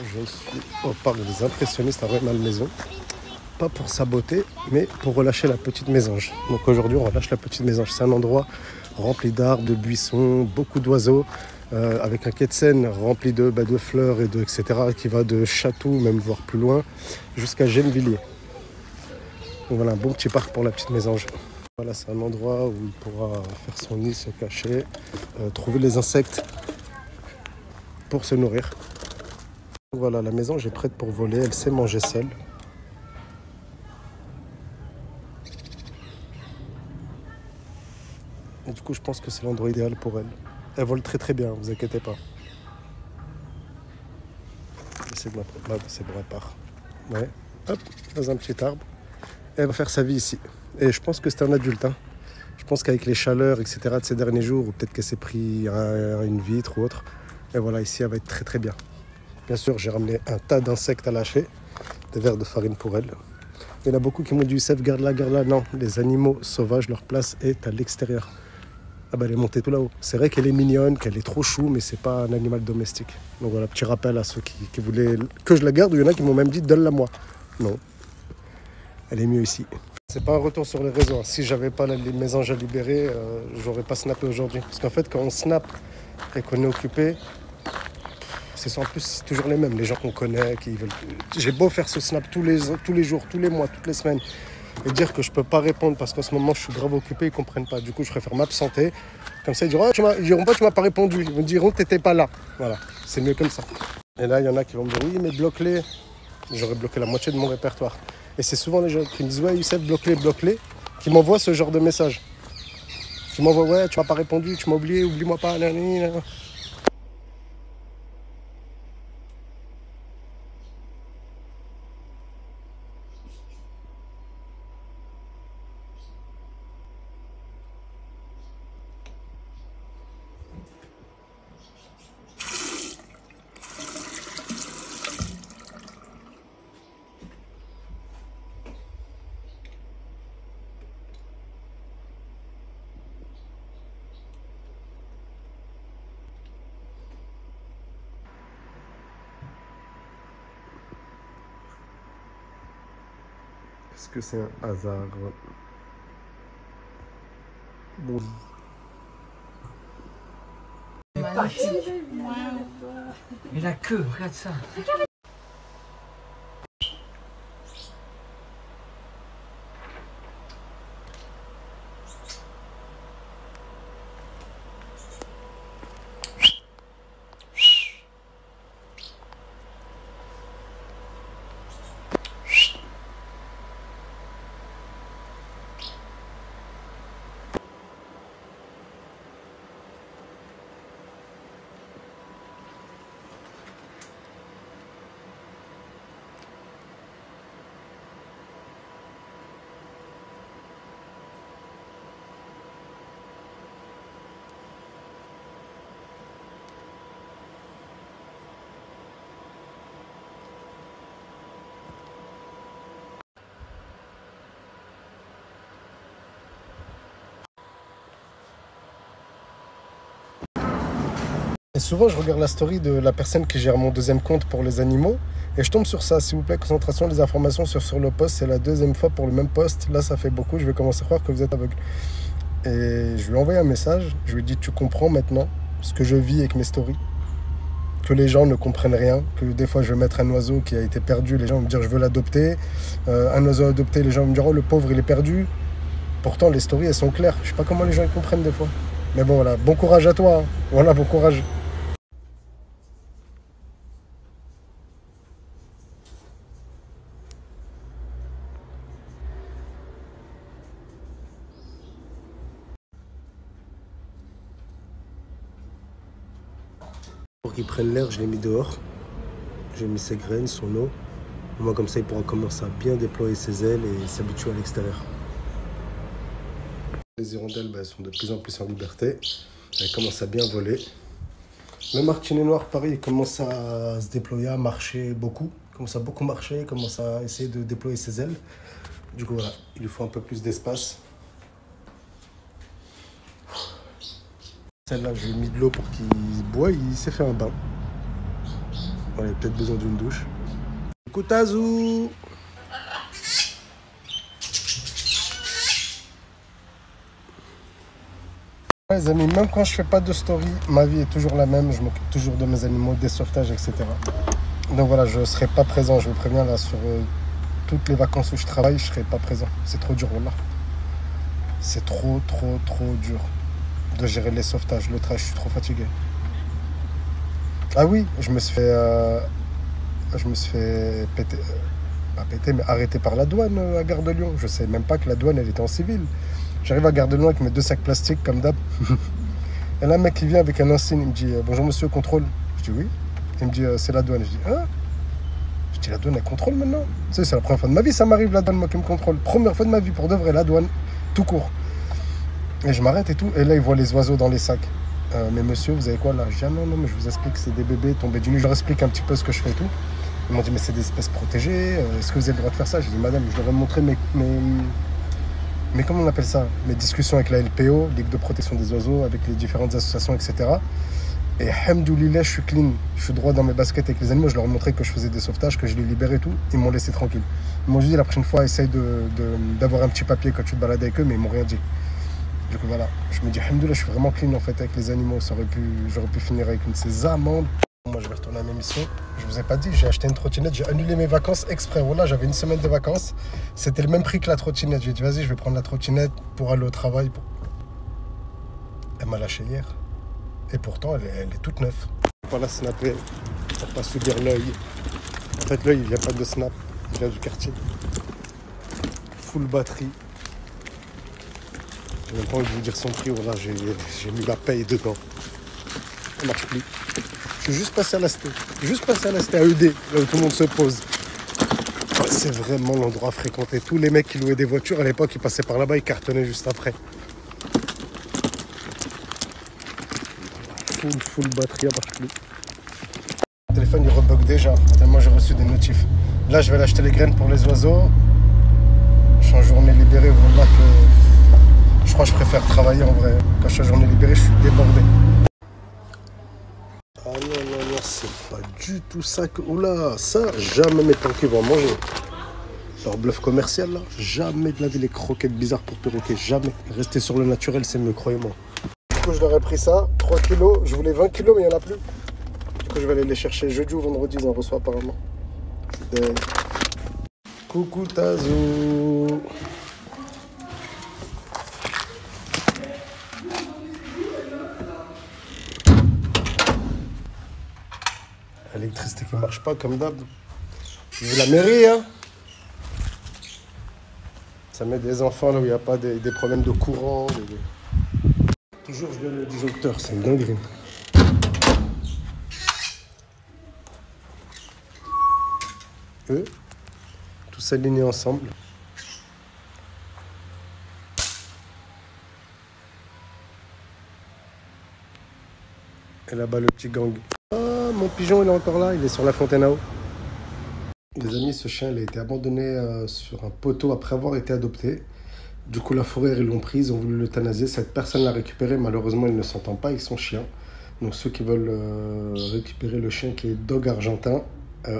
Je suis au parc des impressionnistes à Rueil-Malmaison. Pas pour sa beauté, mais pour relâcher la petite mésange. Donc aujourd'hui, on relâche la petite mésange. C'est un endroit rempli d'arbres, de buissons, beaucoup d'oiseaux, avec un quai de Seine rempli de fleurs et etc. qui va de Château, même voire plus loin, jusqu'à Gennevilliers. Donc voilà, un bon petit parc pour la petite mésange. Voilà, c'est un endroit où il pourra faire son nid, se cacher, trouver les insectes pour se nourrir. Donc voilà, la mésange est prête pour voler, elle sait manger seule. Et du coup, je pense que c'est l'endroit idéal pour elle. Elle vole très très bien, vous inquiétez pas. C'est bon, elle part. Ouais, hop, dans un petit arbre. Et elle va faire sa vie ici. Et je pense que c'est un adulte. Hein. Je pense qu'avec les chaleurs, etc. de ces derniers jours, ou peut-être qu'elle s'est pris une vitre ou autre. Et voilà, ici, elle va être très très bien. Bien sûr, j'ai ramené un tas d'insectes à lâcher, des vers de farine pour elle. Il y en a beaucoup qui m'ont dit, Youssef, garde là. Non, les animaux sauvages, leur place est à l'extérieur. Ah bah elle est montée tout là-haut. C'est vrai qu'elle est mignonne, qu'elle est trop chou, mais c'est pas un animal domestique. Donc voilà, petit rappel à ceux qui voulaient que je la garde, ou il y en a qui m'ont même dit, donne-la moi. Non, elle est mieux ici. C'est pas un retour sur les réseaux. Si j'avais pas les mésanges à libérer, j'aurais pas snappé aujourd'hui. Parce qu'en fait, quand on snap et qu'on est occupé, en plus, c'est toujours les mêmes, les gens qu'on connaît, qui veulent. J'ai beau faire ce snap tous les jours, tous les mois, toutes les semaines, et dire que je peux pas répondre parce qu'en ce moment je suis grave occupé, ils comprennent pas. Du coup, je préfère m'absenter. Comme ça, ils diront, ils diront pas, tu m'as pas répondu. Ils me diront, t'étais pas là. Voilà, c'est mieux comme ça. Et là, il y en a qui vont me dire, oui, mais bloque-les. J'aurais bloqué la moitié de mon répertoire. Et c'est souvent les gens qui me disent, ouais, Youssef, bloque-les, qui m'envoient ce genre de message. Qui m'envoient, ouais, tu m'as pas répondu, tu m'as oublié, oublie-moi pas, nanana. Est-ce que c'est un hasard? Bon. Mais la queue, regarde ça. Et souvent, je regarde la story de la personne qui gère mon deuxième compte pour les animaux et je tombe sur ça. S'il vous plaît, concentration des informations sur le post. C'est la deuxième fois pour le même post. Là, ça fait beaucoup. Je vais commencer à croire que vous êtes aveugle. Et je lui ai envoyé un message. Je lui ai dit, tu comprends maintenant ce que je vis avec mes stories? Que les gens ne comprennent rien. Que des fois, je vais mettre un oiseau qui a été perdu. Les gens vont me dire, je veux l'adopter. Un oiseau adopté, les gens vont me dire, oh, le pauvre, il est perdu. Pourtant, les stories, elles sont claires. Je sais pas comment les gens ils comprennent des fois. Mais bon, voilà. Bon courage à toi. Hein. Voilà, bon courage. Pour qu'il prenne l'air, je l'ai mis dehors. J'ai mis ses graines, son eau. Moi, comme ça, il pourra commencer à bien déployer ses ailes et s'habituer à l'extérieur. Les hirondelles, elles sont de plus en plus en liberté. Elles commencent à bien voler. Le martinet noir, pareil, il commence à se déployer, à marcher beaucoup. Il commence à beaucoup marcher, il commence à essayer de déployer ses ailes. Du coup, voilà, il lui faut un peu plus d'espace. Celle-là, je lui ai mis de l'eau pour qu'il boive, il s'est fait un bain. On a peut-être besoin d'une douche. Coucou Tazou. Les amis, même quand je fais pas de story, ma vie est toujours la même. Je m'occupe toujours de mes animaux, des sauvetages, etc. Donc voilà, je serai pas présent. Je vous préviens là sur toutes les vacances où je travaille, je serai pas présent. C'est trop dur, voilà. C'est trop dur de gérer les sauvetages, le trash. Je suis trop fatigué. Ah oui, je me suis fait péter, pas péter, mais arrêter par la douane à Gare de Lyon. Je sais même pas que la douane elle était en civil. J'arrive à Gare de Lyon avec mes 2 sacs plastiques comme d'hab. Et là, un mec qui vient avec un insigne, il me dit bonjour monsieur, contrôle. Je dis oui. Il me dit c'est la douane. Je dis hein. Je dis la douane elle contrôle maintenant. Tu sais, c'est la première fois de ma vie, ça m'arrive la douane, moi qui me contrôle. Première fois de ma vie pour de vrai, la douane, tout court. Et je m'arrête et tout. Et là, il voit les oiseaux dans les sacs. Mais monsieur, vous avez quoi là? Je dis ah non, mais je vous explique, c'est des bébés tombés du nid. Je leur explique un petit peu ce que je fais et tout. Ils m'ont dit mais c'est des espèces protégées. Est-ce que vous avez le droit de faire ça? J'ai dit madame, je leur ai montré mais comment on appelle ça? Mes discussions avec la LPO, Ligue de protection des oiseaux, avec les différentes associations, etc. Et hamdoulilah, je suis clean, je suis droit dans mes baskets avec les animaux. Je leur ai montré que je faisais des sauvetages, que je les libérais et tout. Ils m'ont laissé tranquille. Ils m'ont dit la prochaine fois, essaye d'avoir un petit papier quand tu te balades avec eux, mais ils m'ont rien dit. Du coup voilà, je me dis hamdoulilah, je suis vraiment clean en fait avec les animaux. J'aurais pu finir avec une de ces amendes. Moi je vais retourner à mes missions. Je vous ai pas dit, j'ai acheté une trottinette, j'ai annulé mes vacances exprès. Voilà, j'avais une semaine de vacances. C'était le même prix que la trottinette. J'ai dit vas-y, je vais prendre la trottinette pour aller au travail. Elle m'a lâché hier. Et pourtant, elle est toute neuve. Voilà, snapper pour pas subir l'œil. En fait, l'œil, il vient pas de Snap, il vient du quartier. Full batterie. J'ai même pas envie de vous dire son prix. Voilà, j'ai mis la paye dedans. Ça marche plus. Je suis juste passé à la ST. Juste passé à la ST à ED, là où tout le monde se pose. C'est vraiment l'endroit fréquenté. Tous les mecs qui louaient des voitures à l'époque, ils passaient par là-bas, ils cartonnaient juste après. Full batterie, ça marche plus. Le téléphone il rebug déjà, tellement j'ai reçu des notifs. Là je vais aller acheter les graines pour les oiseaux. Je suis en journée libérée, voilà que je crois que je préfère travailler en vrai. Quand je suis en journée libérée, je suis débordé. Ah non, c'est pas du tout ça que... Oula, ça, jamais mes tanks vont manger. Leur bluff commercial là, jamais de la vie les croquettes bizarres pour perroquets, jamais. Rester sur le naturel, c'est mieux, croyez-moi. Du coup, je leur ai pris ça, 3 kilos. Je voulais 20 kilos, mais il n'y en a plus. Du coup, je vais aller les chercher jeudi ou vendredi, ils en reçoivent apparemment. Coucou Tazou. L'électricité qui marche pas comme d'hab. J'ai la mairie, hein. Ça met des enfants là où il n'y a pas des problèmes de courant. Toujours je donne le disjoncteur, c'est une dinguerie. Eux, tous alignés ensemble. Et là-bas le petit gang. Ah, mon pigeon il est encore là, il est sur la fontaine à eau. Les amis, ce chien il a été abandonné sur un poteau après avoir été adopté. Du coup, la forêt, ils l'ont pris, ils ont voulu l'euthanasier. Cette personne l'a récupéré. Malheureusement, il ne s'entend pas avec son chien. Donc, ceux qui veulent récupérer le chien qui est dog argentin,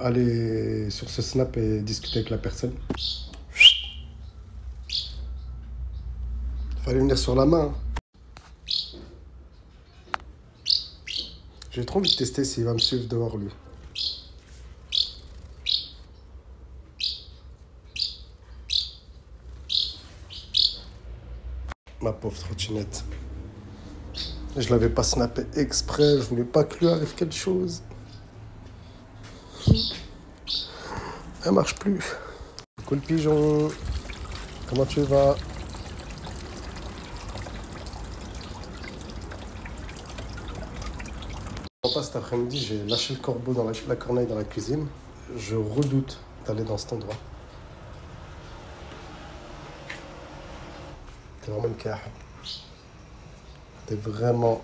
allez sur ce snap et discuter avec la personne. Il fallait venir sur la main. J'ai trop envie de tester s'il va me suivre dehors, lui. Ma pauvre trottinette. Je l'avais pas snappé exprès, je voulais pas que lui arrive quelque chose. Elle marche plus. Coucou le pigeon. Comment tu vas? Cet après-midi, j'ai lâché le corbeau dans la corneille dans la cuisine. Je redoute d'aller dans cet endroit. T'es vraiment une carte. T'es vraiment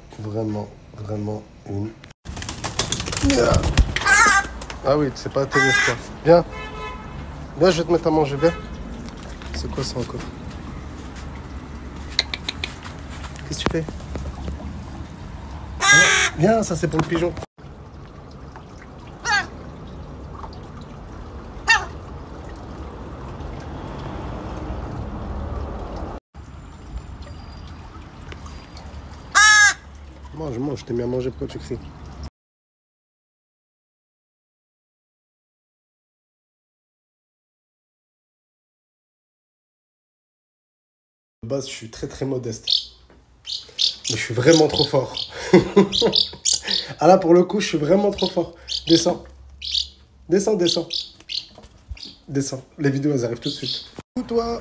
une... Ah oui, c'est pas tenir toi. Viens. Viens, je vais te mettre à manger, viens. C'est quoi ça encore? Qu'est-ce que tu fais? Viens, ça c'est pour le pigeon. Mange, je t'ai mis à manger, pourquoi tu cries? De base, je suis très modeste. Mais je suis vraiment trop fort. Ah là, pour le coup, je suis vraiment trop fort. Descends. Descends. Les vidéos, elles arrivent tout de suite. Toi.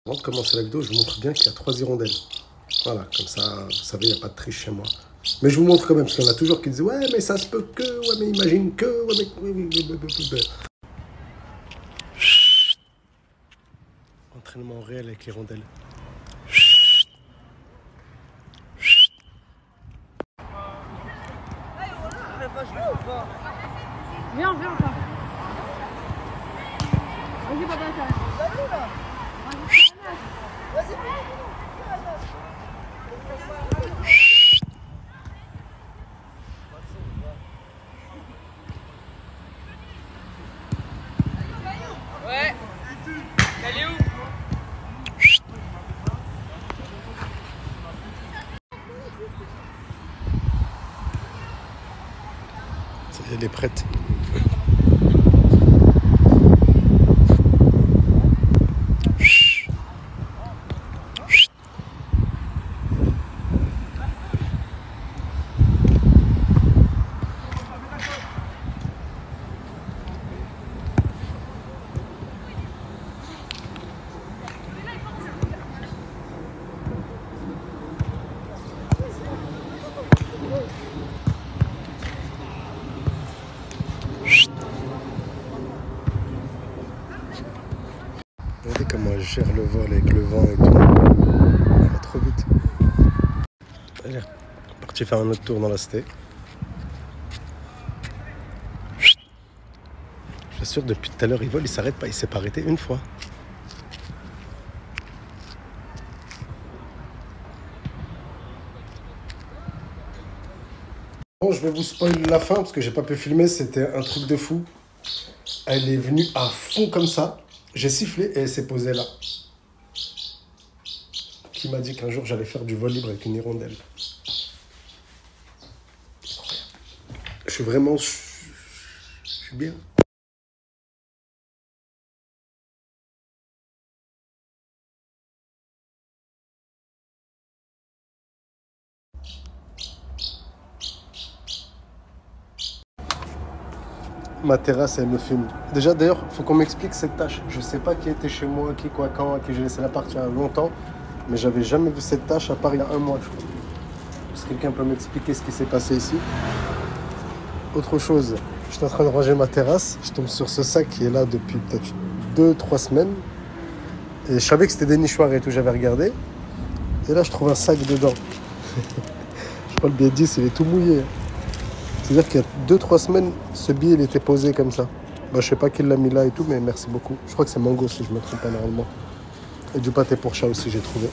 Avant de commencer la vidéo, je vous montre bien qu'il y a 3 hirondelles. Voilà, comme ça, vous savez, il n'y a pas de triche chez moi. Mais je vous montre quand même, parce qu'il y en a toujours qui disent « Ouais, mais ça se peut que, ouais, mais imagine que, ouais, mais... » Entraînement réel avec l'hirondelle. Viens, pas. Vas-y, papa, ouais. T'allais où? Elle est prête. Regardez comment elle gère le vol avec le vent et tout. Elle va trop vite. Elle est partie faire un autre tour dans la cité. Je suis sûr, depuis tout à l'heure, il vole, il s'arrête pas. Il s'est pas arrêté une fois. Bon, je vais vous spoiler la fin parce que j'ai pas pu filmer. C'était un truc de fou. Elle est venue à fond comme ça. J'ai sifflé et elle s'est posée là. Qui m'a dit qu'un jour j'allais faire du vol libre avec une hirondelle. Je suis vraiment... Je suis bien. Ma terrasse, elle me fume. Déjà, d'ailleurs, il faut qu'on m'explique cette tâche. Je sais pas qui était chez moi, qui, quoi, quand, à qui j'ai laissé l'appart il y a longtemps. Mais j'avais jamais vu cette tâche à part il y a un mois, je crois. Est-ce que quelqu'un peut m'expliquer ce qui s'est passé ici? Autre chose, je suis en train de ranger ma terrasse. Je tombe sur ce sac qui est là depuis peut-être 2-3 semaines. Et je savais que c'était des nichoirs et tout, j'avais regardé. Et là, je trouve un sac dedans. Je crois que le billet 10, il est tout mouillé. C'est-à-dire qu'il y a 2-3 semaines, ce billet il était posé comme ça. Bah, je sais pas qui l'a mis là et tout, mais merci beaucoup. Je crois que c'est Mango si je me trompe pas normalement. Et du pâté pour chat aussi, j'ai trouvé.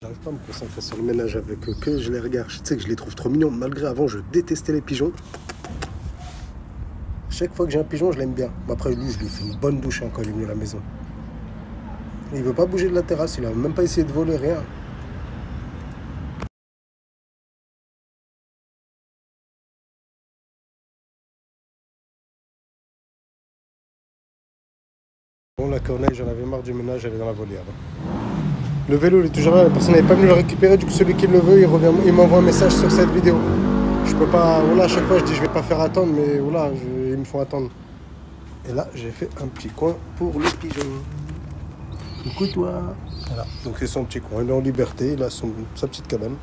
J'arrive pas à me concentrer sur le ménage avec eux, que je les regarde. Tu sais que je les trouve trop mignons. Malgré avant, je détestais les pigeons. Chaque fois que j'ai un pigeon, je l'aime bien. Après, lui, je lui fais une bonne douche quand il est venu à la maison. Il veut pas bouger de la terrasse, il a même pas essayé de voler, rien. Bon, la corneille, j'en avais marre du ménage, elle est dans la volière. Le vélo, il est toujours là, la personne n'avait pas venu le récupérer, du coup celui qui le veut, il m'envoie un message sur cette vidéo. Je peux pas, voilà, à chaque fois je dis je vais pas faire attendre, mais voilà, ils me font attendre. Et là, j'ai fait un petit coin pour le pigeon. Coucou toi. Voilà, donc c'est son petit coin, il est en liberté, il a sa petite cabane.